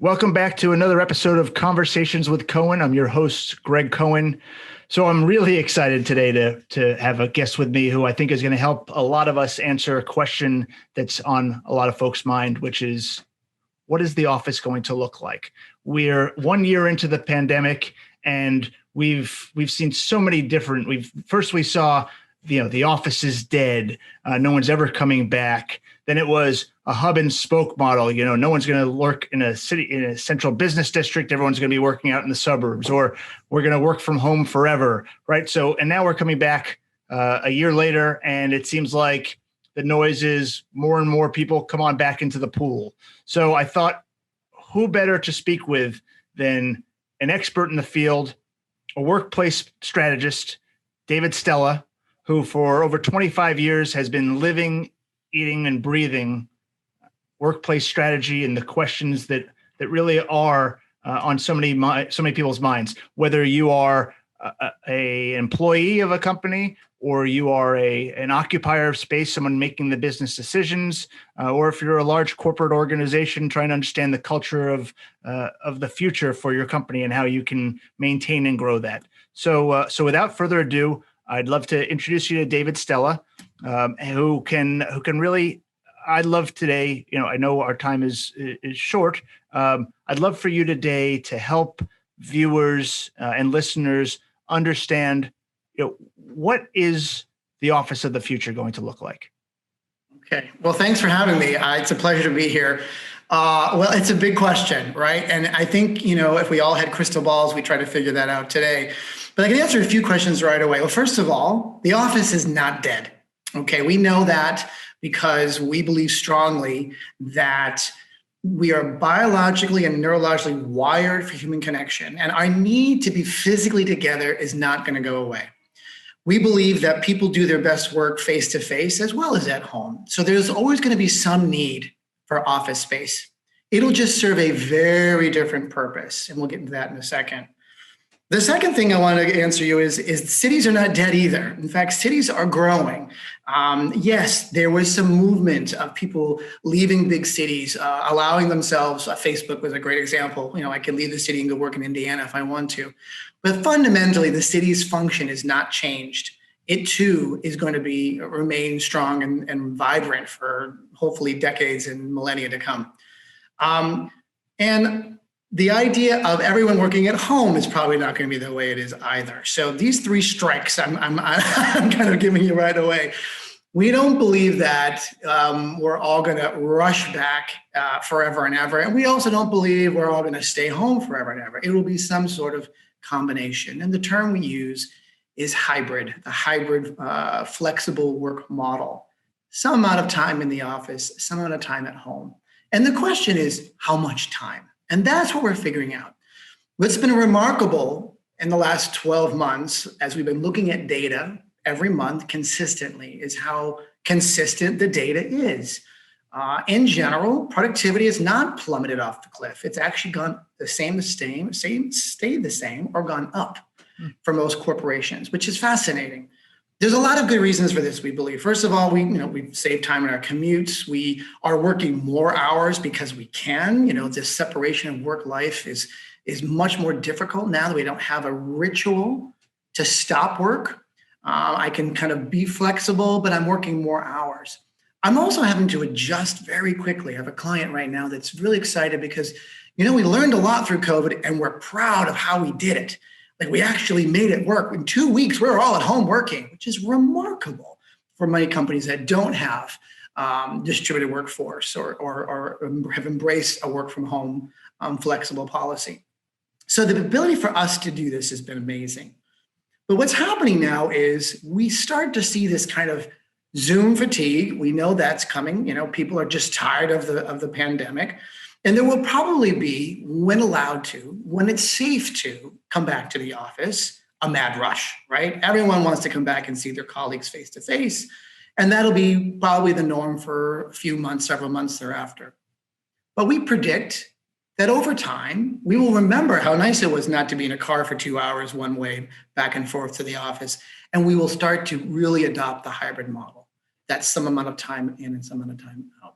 Welcome back to another episode of Conversations with Cohen. I'm your host, Greg Cohen. So I'm really excited today to have a guest with me who I think is going to help a lot of us answer a question that's on a lot of folks' mind, which is, what is the office going to look like? We're 1 year into the pandemic, and we've seen so many different. We saw the office is dead. No one's ever coming back. Then it was a hub and spoke model. No one's going to work in a city, in a central business district. Everyone's going to be working out in the suburbs, or we're going to work from home forever, right? So, and now we're coming back a year later, and it seems like the noise is more and more people come on back into the pool. So I thought, who better to speak with than an expert in the field, a workplace strategist, David Stella, who for over 25 years has been living, eating, and breathing workplace strategy and the questions that really are on so many people's minds. Whether you are an employee of a company, or you are an occupier of space, someone making the business decisions, or if you're a large corporate organization trying to understand the culture of the future for your company and how you can maintain and grow that. So without further ado, I'd love to introduce you to David Stella, who can really. I'd love today. I know our time is short. I'd love for you today to help viewers and listeners understand, what is the office of the future going to look like? Okay. Well, thanks for having me. It's a pleasure to be here. Well, it's a big question, right? And I think, if we all had crystal balls, we try to figure that out today. But I can answer a few questions right away. Well, first of all, the office is not dead. Okay. We know that because we believe strongly that we are biologically and neurologically wired for human connection, and our need to be physically together is not going to go away. We believe that people do their best work face-to-face as well as at home. So there's always going to be some need for office space. It'll just serve a very different purpose, and we'll get into that in a second. The second thing I want to answer you is cities are not dead either. In fact, cities are growing. Yes, there was some movement of people leaving big cities, allowing themselves. Facebook was a great example. I can leave the city and go work in Indiana if I want to. But fundamentally, the city's function is not changed. It too is going to remain strong and vibrant for hopefully decades and millennia to come. And the idea of everyone working at home is probably not going to be the way it is either. So these three strikes, I'm kind of giving you right away. We don't believe that we're all going to rush back forever and ever. And we also don't believe we're all going to stay home forever and ever. It will be some sort of combination. And the term we use is hybrid, the hybrid flexible work model. Some amount of time in the office, some amount of time at home. And the question is, how much time? And that's what we're figuring out. What's been remarkable in the last 12 months, as we've been looking at data every month consistently, is how consistent the data is. In general, productivity has not plummeted off the cliff. It's actually gone stayed the same, or gone up for most corporations, which is fascinating. There's a lot of good reasons for this, we believe. First of all, we've saved time in our commutes. We are working more hours because we can. This separation of work life is much more difficult now that we don't have a ritual to stop work. I can kind of be flexible, but I'm working more hours. I'm also having to adjust very quickly. I have a client right now that's really excited because, we learned a lot through COVID, and we're proud of how we did it. Like, we actually made it work. In 2 weeks, we were all at home working, which is remarkable for many companies that don't have distributed workforce or have embraced a work from home flexible policy. So the ability for us to do this has been amazing. But what's happening now is we start to see this kind of Zoom fatigue. We know that's coming. People are just tired of the pandemic. And there will probably be, when allowed to, when it's safe to come back to the office, a mad rush, right? Everyone wants to come back and see their colleagues face to face. And that'll be probably the norm for a few months, several months thereafter. But we predict that over time, we will remember how nice it was not to be in a car for 2 hours one way back and forth to the office. And we will start to really adopt the hybrid model. That's some amount of time in and some amount of time out.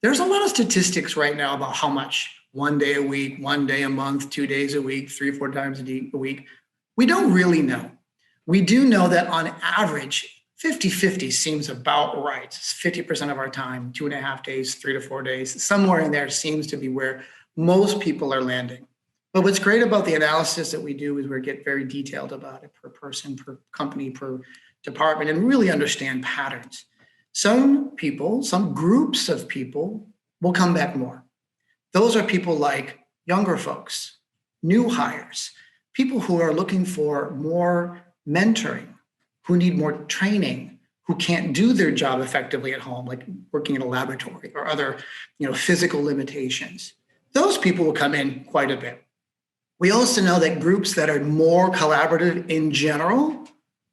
There's a lot of statistics right now about how much 1 day a week, 1 day a month, 2 days a week, 3 or 4 times a week? We don't really know. We do know that on average, 50-50 seems about right. It's 50% of our time, 2.5 days, 3 to 4 days, somewhere in there seems to be where most people are landing. But what's great about the analysis that we do is we get very detailed about it per person, per company, per department, and really understand patterns. Some people, some groups of people will come back more. Those are people like younger folks, new hires, people who are looking for more mentoring, who need more training, who can't do their job effectively at home, like working in a laboratory or other, physical limitations. Those people will come in quite a bit. We also know that groups that are more collaborative in general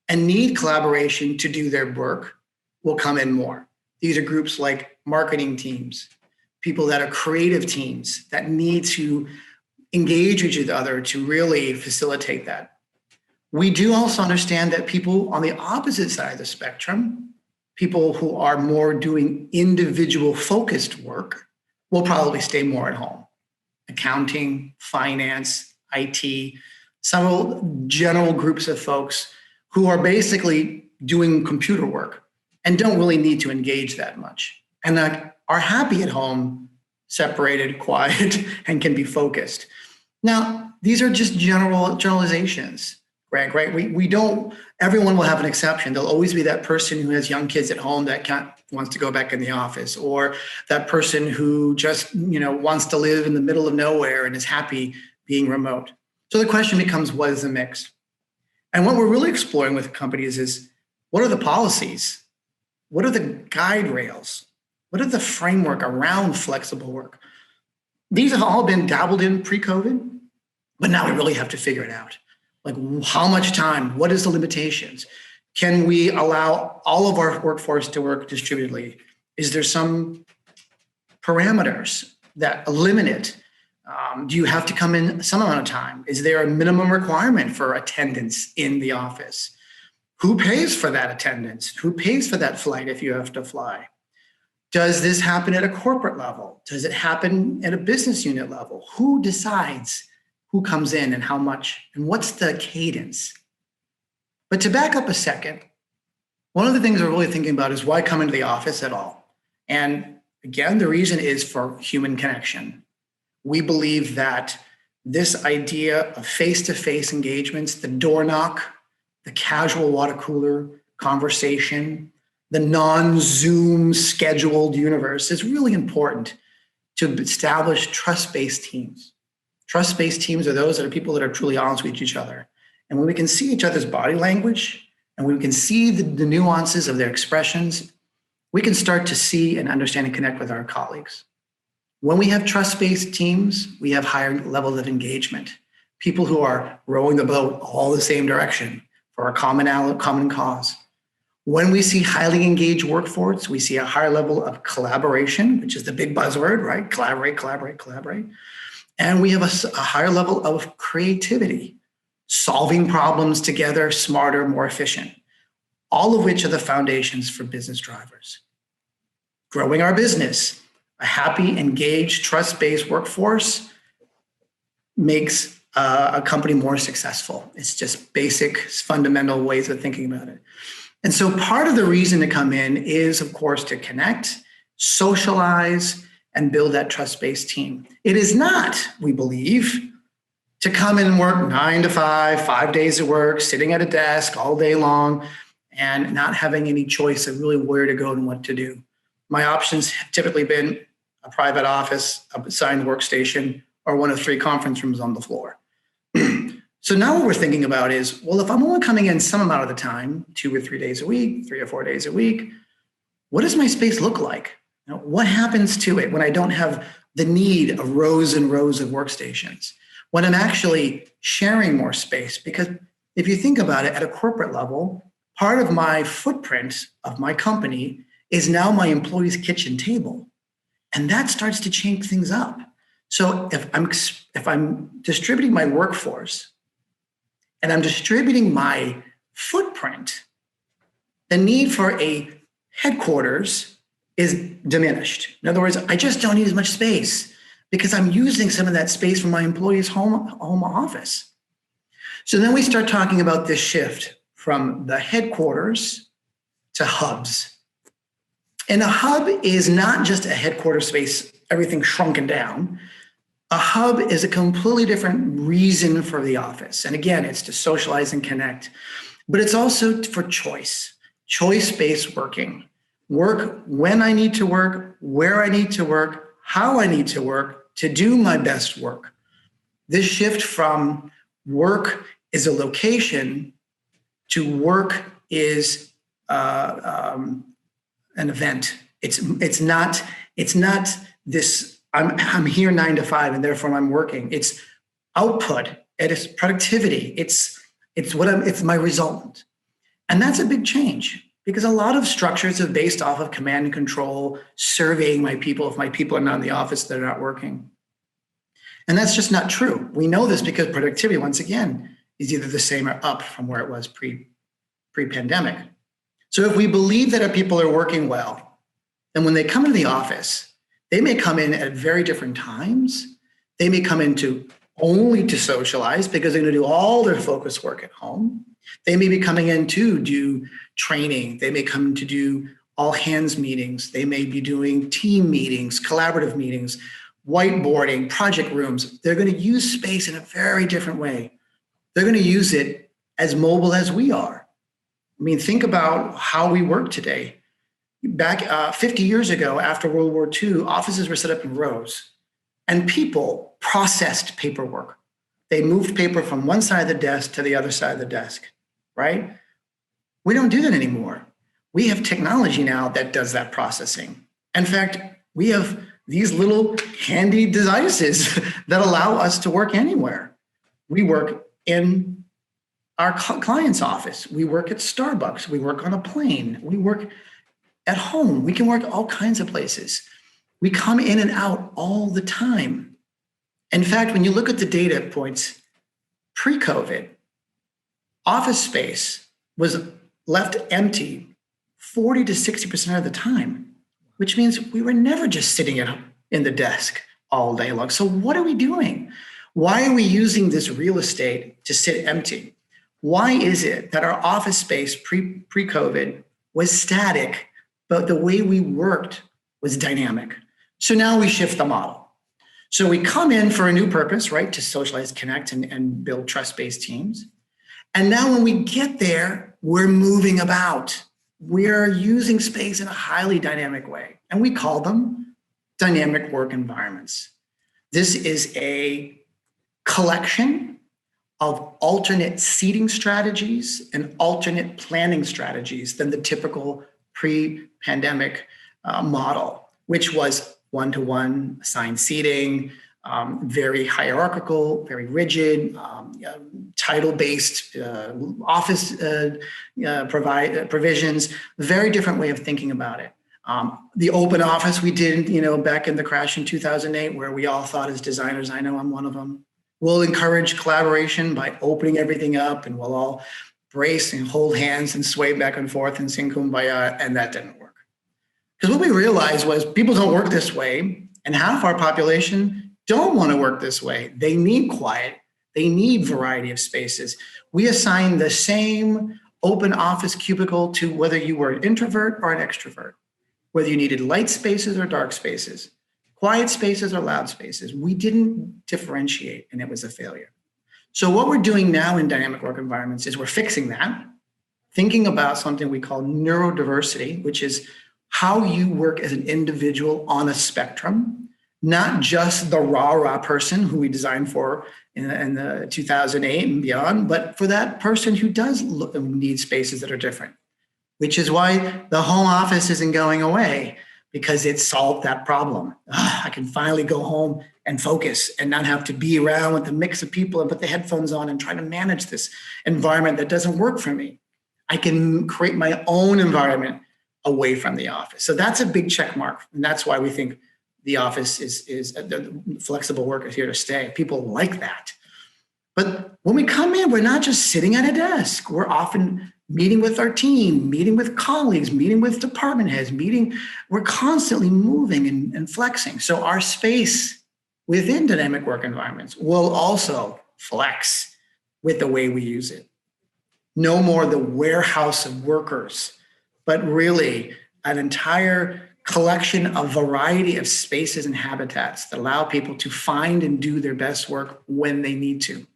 and need collaboration to do their work will come in more. These are groups like marketing teams, people that are creative teams that need to engage with each other to really facilitate that. We do also understand that people on the opposite side of the spectrum, people who are more doing individual focused work, will probably stay more at home. Accounting, finance, IT, several general groups of folks who are basically doing computer work and don't really need to engage that much and that are happy at home, separated, quiet, and can be focused. Now, these are just generalizations, Greg, right? We don't, everyone will have an exception. There'll always be that person who has young kids at home that wants to go back in the office, or that person who just, wants to live in the middle of nowhere and is happy being remote. So the question becomes, what is the mix? And what we're really exploring with companies is, what are the policies? What are the guide rails? What are the framework around flexible work? These have all been dabbled in pre-COVID, but now we really have to figure it out. Like, how much time? What is the limitations? Can we allow all of our workforce to work distributedly? Is there some parameters that limit it? Do you have to come in some amount of time? Is there a minimum requirement for attendance in the office? Who pays for that attendance? Who pays for that flight if you have to fly? Does this happen at a corporate level? Does it happen at a business unit level? Who decides who comes in and how much? And what's the cadence? But to back up a second, one of the things we're really thinking about is why come into the office at all? And again, the reason is for human connection. We believe that this idea of face-to-face engagements, the door knock, the casual water cooler conversation, the non-Zoom scheduled universe is really important to establish trust-based teams. Trust-based teams are those that are people that are truly honest with each other. And when we can see each other's body language and we can see the nuances of their expressions, we can start to see and understand and connect with our colleagues. When we have trust-based teams, we have higher levels of engagement. People who are rowing the boat all the same direction for a common cause. When we see highly engaged workforce, we see a higher level of collaboration, which is the big buzzword, right? Collaborate, collaborate, collaborate. And we have a higher level of creativity, solving problems together, smarter, more efficient, all of which are the foundations for business drivers. Growing our business, a happy, engaged, trust-based workforce makes a company more successful. It's just basic, fundamental ways of thinking about it. And so part of the reason to come in is, of course, to connect, socialize, and build that trust-based team. It is not, we believe, to come in and work 9 to 5, 5 days of work, sitting at a desk all day long, and not having any choice of really where to go and what to do. My options have typically been a private office, a assigned workstation, or one of 3 conference rooms on the floor. So now what we're thinking about is, well, if I'm only coming in some amount of the time, 2 or 3 days a week, 3 or 4 days a week, what does my space look like? What happens to it when I don't have the need of rows and rows of workstations? When I'm actually sharing more space? Because if you think about it at a corporate level, part of my footprint of my company is now my employee's kitchen table. And that starts to change things up. So if I'm distributing my workforce and I'm distributing my footprint, the need for a headquarters is diminished. In other words, I just don't need as much space. because I'm using some of that space from my employee's home office. So then we start talking about this shift from the headquarters to hubs. And a hub is not just a headquarters space, everything shrunken down. A hub is a completely different reason for the office. And again, it's to socialize and connect, but it's also for choice-based working. Work when I need to work, where I need to work, how I need to work to do my best work. This shift from work is a location to work is an event. It's not this. I'm here 9 to 5 and therefore I'm working. It's output. It is productivity. It's my result, and that's a big change because a lot of structures are based off of command and control, surveying my people. If my people are not in the office, they're not working, and that's just not true. We know this because productivity, once again, is either the same or up from where it was pre-pandemic. So if we believe that our people are working well, then when they come to the office, they may come in at very different times. They may come in only to socialize because they're going to do all their focus work at home. They may be coming in to do training. They may come to do all hands meetings. They may be doing team meetings, collaborative meetings, whiteboarding, project rooms. They're going to use space in a very different way. They're going to use it as mobile as we are. I mean, think about how we work today. Back 50 years ago, after World War II, offices were set up in rows and people processed paperwork. They moved paper from one side of the desk to the other side of the desk, right? We don't do that anymore. We have technology now that does that processing. In fact, we have these little handy devices that allow us to work anywhere. We work in our client's office. We work at Starbucks. We work on a plane. We work at home. We can work all kinds of places. We come in and out all the time. In fact, when you look at the data points, pre-COVID, office space was left empty 40 to 60% of the time, which means we were never just sitting in the desk all day long. So what are we doing? Why are we using this real estate to sit empty? Why is it that our office space pre-COVID was static, but the way we worked was dynamic? So now we shift the model. So we come in for a new purpose, right? To socialize, connect, and build trust-based teams. And now when we get there, we're moving about. We're using space in a highly dynamic way. And we call them dynamic work environments. This is a collection of alternate seating strategies and alternate planning strategies than the typical pre-pandemic model, which was one-to-one assigned seating, very hierarchical, very rigid, title-based office provisions, very different way of thinking about it. The open office we did, back in the crash in 2008, where we all thought as designers, I know I'm one of them, we'll encourage collaboration by opening everything up and we'll all brace and hold hands and sway back and forth and sing Kumbaya, and that didn't work. Because what we realized was people don't work this way, and half our population don't want to work this way. They need quiet. They need variety of spaces. We assign the same open office cubicle to whether you were an introvert or an extrovert, whether you needed light spaces or dark spaces, quiet spaces or loud spaces. We didn't differentiate, and it was a failure. So what we're doing now in dynamic work environments is we're fixing that, thinking about something we call neurodiversity, which is how you work as an individual on a spectrum, not just the rah-rah person who we designed for in the 2008 and beyond, but for that person who does need spaces that are different, which is why the home office isn't going away, because it solved that problem. I can finally go home and focus and not have to be around with a mix of people and put the headphones on and try to manage this environment that doesn't work for me. I can create my own environment away from the office. So that's a big check mark. And that's why we think the office is flexible work is here to stay. People like that. But when we come in, we're not just sitting at a desk. We're often meeting with our team, meeting with colleagues, meeting with department heads, we're constantly moving and flexing. So our space within dynamic work environments will also flex with the way we use it. No more the warehouse of workers, but really an entire collection of variety of spaces and habitats that allow people to find and do their best work when they need to,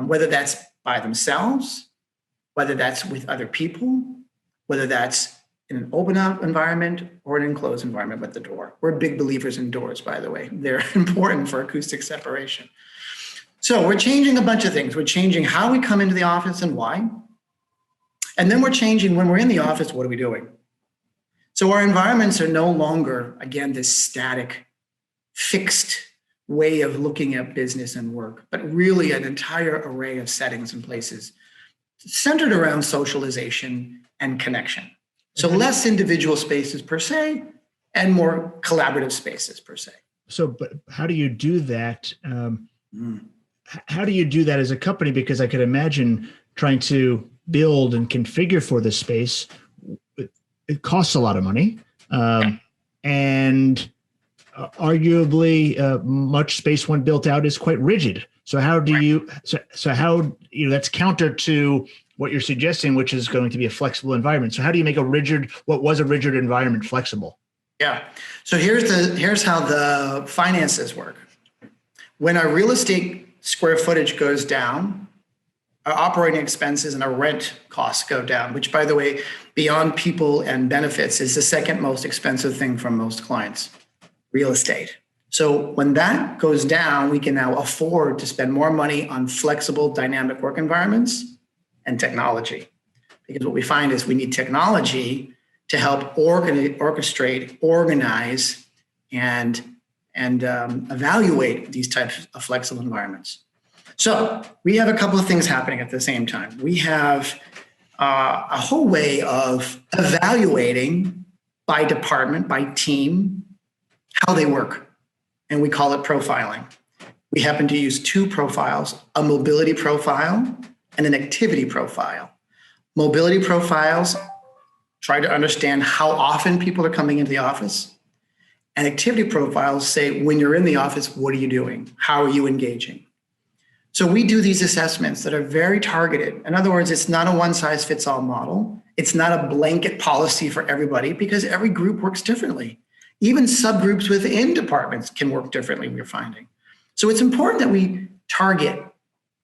whether that's by themselves, whether that's with other people, whether that's in an open up environment or an enclosed environment with the door. We're big believers in doors, by the way. They're important for acoustic separation. So we're changing a bunch of things. We're changing how we come into the office and why. And then we're changing when we're in the office, what are we doing? So our environments are no longer, again, this static, fixed way of looking at business and work, but really an entire array of settings and places centered around socialization and connection. So less individual spaces per se, and more collaborative spaces per se. So, but how do you do that? How do you do that as a company? Because I could imagine trying to build and configure for this space, it costs a lot of money, and arguably much space when built out is quite rigid. So how do you? So how that's counter to what you're suggesting, which is going to be a flexible environment. So how do you make what was a rigid environment flexible? Yeah. So here's how the finances work. When our real estate square footage goes down, our operating expenses and our rent costs go down, which, by the way, beyond people and benefits, is the second most expensive thing for most clients, real estate. So when that goes down, we can now afford to spend more money on flexible, dynamic work environments and technology. Because what we find is we need technology to help orchestrate, organize, and evaluate these types of flexible environments. So we have a couple of things happening at the same time. We have a whole way of evaluating by department, by team, how they work. And we call it profiling. We happen to use two profiles, a mobility profile and an activity profile. Mobility profiles try to understand how often people are coming into the office. And activity profiles say, when you're in the office, what are you doing? How are you engaging? So we do these assessments that are very targeted. In other words, it's not a one-size-fits-all model. It's not a blanket policy for everybody because every group works differently. Even subgroups within departments can work differently, we're finding. So it's important that we target,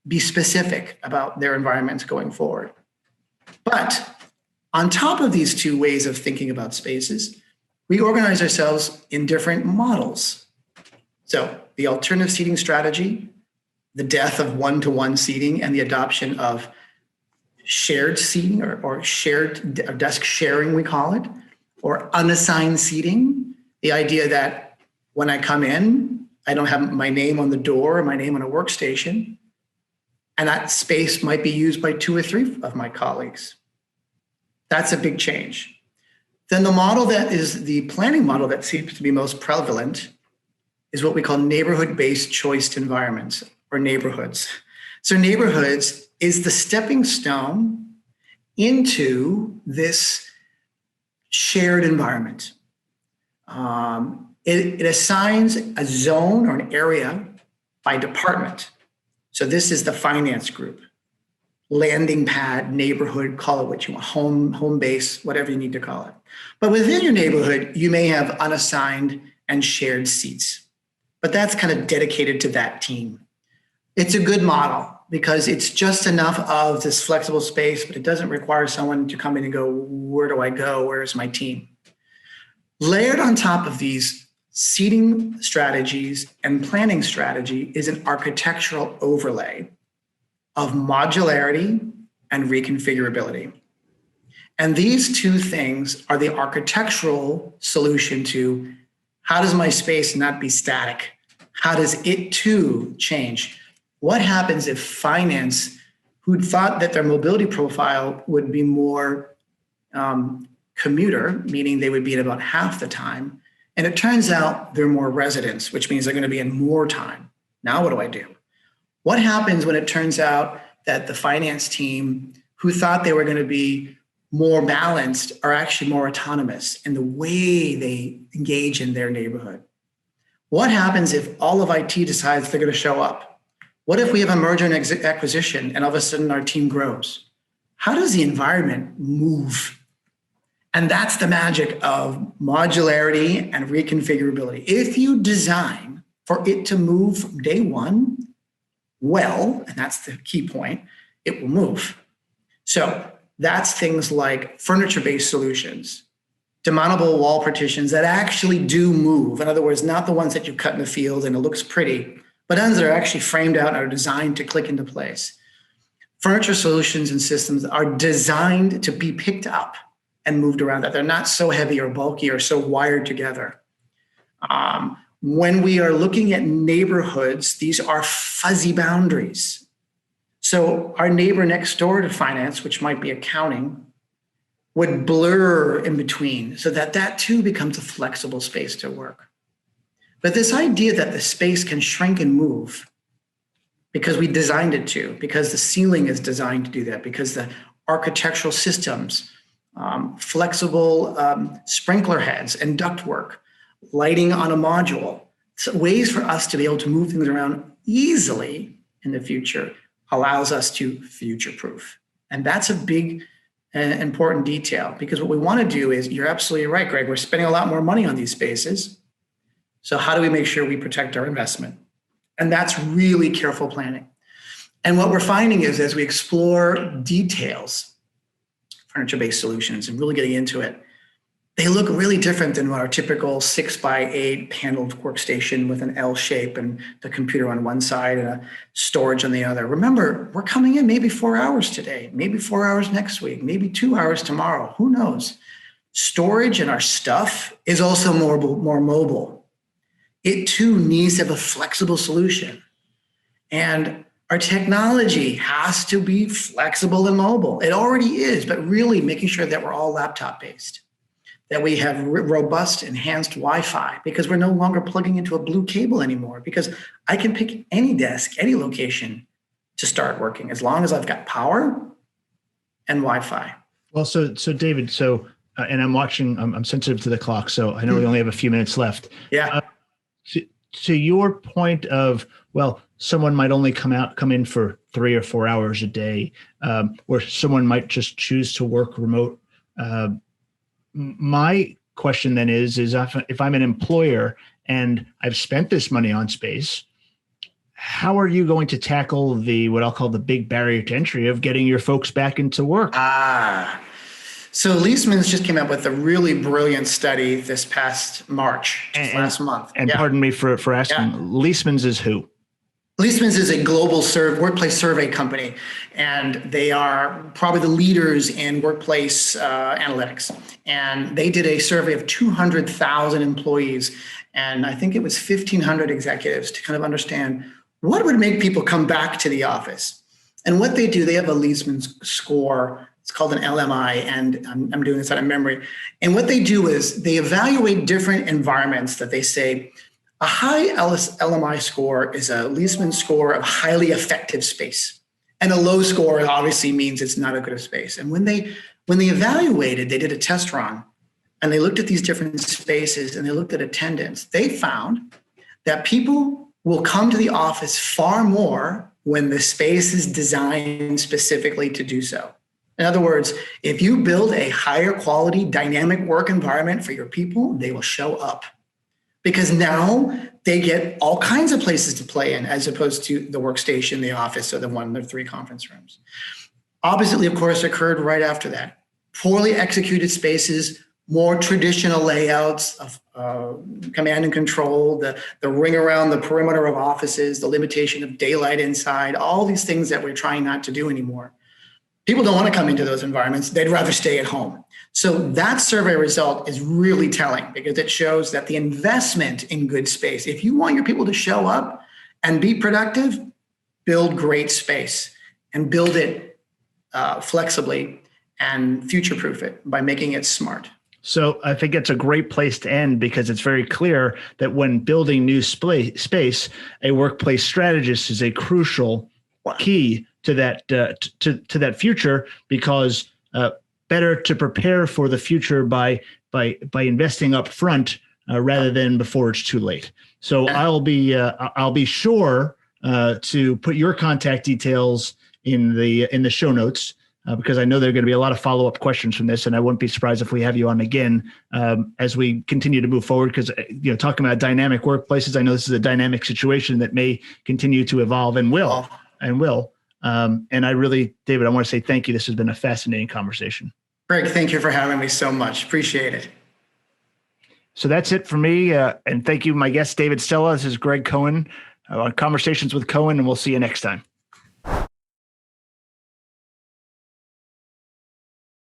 be specific about their environments going forward. But on top of these two ways of thinking about spaces, we organize ourselves in different models. So the alternative seating strategy, the death of one-to-one seating, and the adoption of shared seating or shared desk sharing, we call it, or unassigned seating. The idea that when I come in, I don't have my name on the door or my name on a workstation, and that space might be used by 2 or 3 of my colleagues. That's a big change. Then the model that is the planning model that seems to be most prevalent is what we call neighborhood-based choiced environments, or neighborhoods. So neighborhoods is the stepping stone into this shared environment. It assigns a zone or an area by department. So this is the finance group, landing pad, neighborhood, call it what you want, home base, whatever you need to call it. But within your neighborhood, you may have unassigned and shared seats, but that's kind of dedicated to that team. It's a good model because it's just enough of this flexible space, but it doesn't require someone to come in and go, where do I go? Where's my team? Layered on top of these seating strategies and planning strategy is an architectural overlay of modularity and reconfigurability. And these two things are the architectural solution to how does my space not be static? How does it too change? What happens if finance, who'd thought that their mobility profile would be more commuter, meaning they would be in about half the time, and it turns out they're more residents, which means they're going to be in more time. Now what do I do? What happens when it turns out that the finance team, who thought they were going to be more balanced, are actually more autonomous in the way they engage in their neighborhood? What happens if all of IT decides they're going to show up? What if we have a merger and acquisition and all of a sudden our team grows? How does the environment move? And that's the magic of modularity and reconfigurability. If you design for it to move from day one, well, and that's the key point, it will move. So that's things like furniture-based solutions, demountable wall partitions that actually do move. In other words, not the ones that you cut in the field and it looks pretty, but ones that are actually framed out and are designed to click into place. Furniture solutions and systems are designed to be picked up and moved around, that they're not so heavy or bulky or so wired together. When we are looking at neighborhoods, these are fuzzy boundaries. So our neighbor next door to finance, which might be accounting, would blur in between so that that too becomes a flexible space to work. But this idea that the space can shrink and move because we designed it to, because the ceiling is designed to do that, because the architectural systems, flexible sprinkler heads and ductwork, lighting on a module, so ways for us to be able to move things around easily in the future allows us to future-proof. And that's a big and important detail, because what we want to do is, you're absolutely right, Greg, we're spending a lot more money on these spaces. So how do we make sure we protect our investment? And that's really careful planning. And what we're finding is, as we explore details, furniture-based solutions, and really getting into it, they look really different than our typical 6x8 paneled workstation with an L shape and the computer on one side and a storage on the other. Remember, we're coming in maybe 4 hours today, maybe 4 hours next week, maybe 2 hours tomorrow. Who knows? Storage and our stuff is also more mobile. It too needs to have a flexible solution. And our technology has to be flexible and mobile. It already is, but really making sure that we're all laptop based, that we have robust, enhanced Wi-Fi, because we're no longer plugging into a blue cable anymore, because I can pick any desk, any location to start working as long as I've got power and Wi-Fi. Well, so David, and I'm watching, I'm sensitive to the clock, so I know we only have a few minutes left. Yeah. To your point of, well, someone might only come in for 3 or 4 hours a day, or someone might just choose to work remote. My question then is if I'm an employer and I've spent this money on space, how are you going to tackle what I'll call the big barrier to entry of getting your folks back into work? So Leesman's just came up with a really brilliant study this past March, last month. And pardon me for asking, Leesman's is who? Leesman's is a global workplace survey company, and they are probably the leaders in workplace analytics. And they did a survey of 200,000 employees, and I think it was 1,500 executives, to kind of understand what would make people come back to the office. And what they do, they have a Leesman's score. It's called an LMI, and I'm doing this out of memory. And what they do is they evaluate different environments that they say, a high LMI score is a Leesman score of highly effective space. And a low score obviously means it's not a good space. And when they evaluated, they did a test run, and they looked at these different spaces and they looked at attendance. They found that people will come to the office far more when the space is designed specifically to do so. In other words, if you build a higher quality dynamic work environment for your people, they will show up, because now they get all kinds of places to play in, as opposed to the workstation, the office, or the 1 or 3 conference rooms. Oppositely, of course, occurred right after that. Poorly executed spaces, more traditional layouts of command and control, the ring around the perimeter of offices, the limitation of daylight inside, all these things that we're trying not to do anymore. People don't want to come into those environments. They'd rather stay at home. So that survey result is really telling, because it shows that the investment in good space, if you want your people to show up and be productive, build great space and build it flexibly and future-proof it by making it smart. So I think it's a great place to end, because it's very clear that when building new space, a workplace strategist is a crucial key to that to that future, because better to prepare for the future by investing up front rather than before it's too late. So I'll be sure to put your contact details in the show notes because I know there are going to be a lot of follow-up questions from this, and I wouldn't be surprised if we have you on again as we continue to move forward. Because talking about dynamic workplaces, I know this is a dynamic situation that may continue to evolve and will. And I really, David, I want to say thank you. This has been a fascinating conversation. Greg, thank you for having me so much. Appreciate it. So that's it for me. And thank you, my guest, David Stella. This is Greg Cohen on Conversations with Cohen, and we'll see you next time.